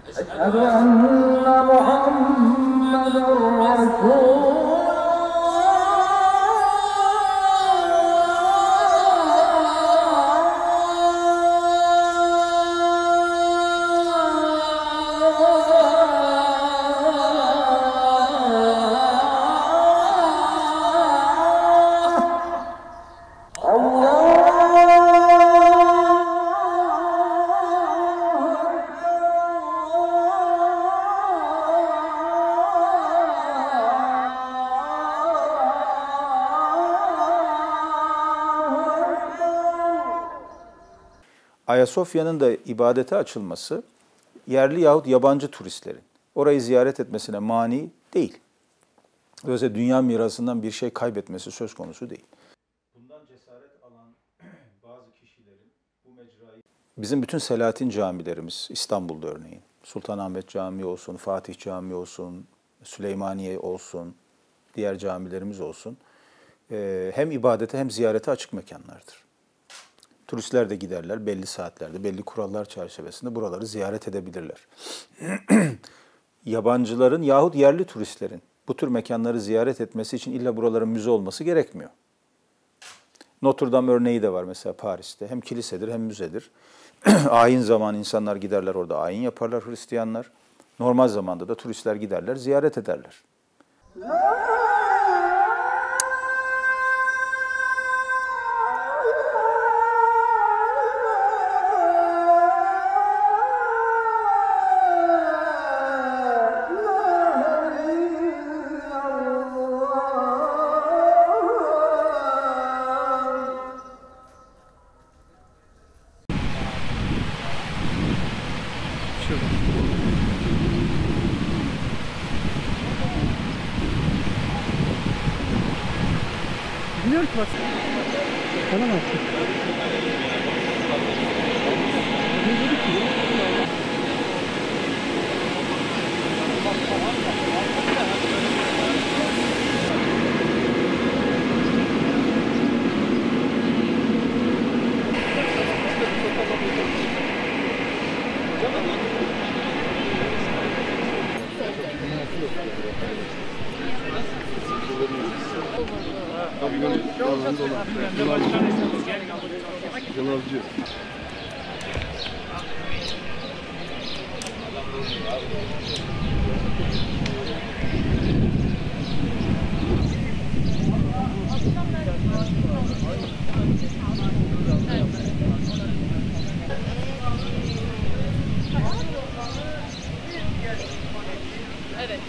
أشهد أن محمدًا رسول Ayasofya'nın da ibadete açılması yerli yahut yabancı turistlerin orayı ziyaret etmesine mani değil. Dolayısıyla dünya mirasından bir şey kaybetmesi söz konusu değil. Bundan cesaret alan bazı kişilerin bu mecrayı... Bizim bütün Selahattin camilerimiz, İstanbul'da örneğin, Sultanahmet Camii olsun, Fatih Camii olsun, Süleymaniye olsun, diğer camilerimiz olsun, hem ibadete hem ziyarete açık mekanlardır. Turistler de giderler belli saatlerde, belli kurallar çerçevesinde buraları ziyaret edebilirler. Yabancıların yahut yerli turistlerin bu tür mekanları ziyaret etmesi için illa buraların müze olması gerekmiyor. Notre Dame örneği de var mesela Paris'te. Hem kilisedir hem müzedir. Ayin zamanı insanlar giderler orada ayin yaparlar Hristiyanlar. Normal zamanda da turistler giderler, ziyaret ederler. Biliyor ki bak. Tamam artık. Evet.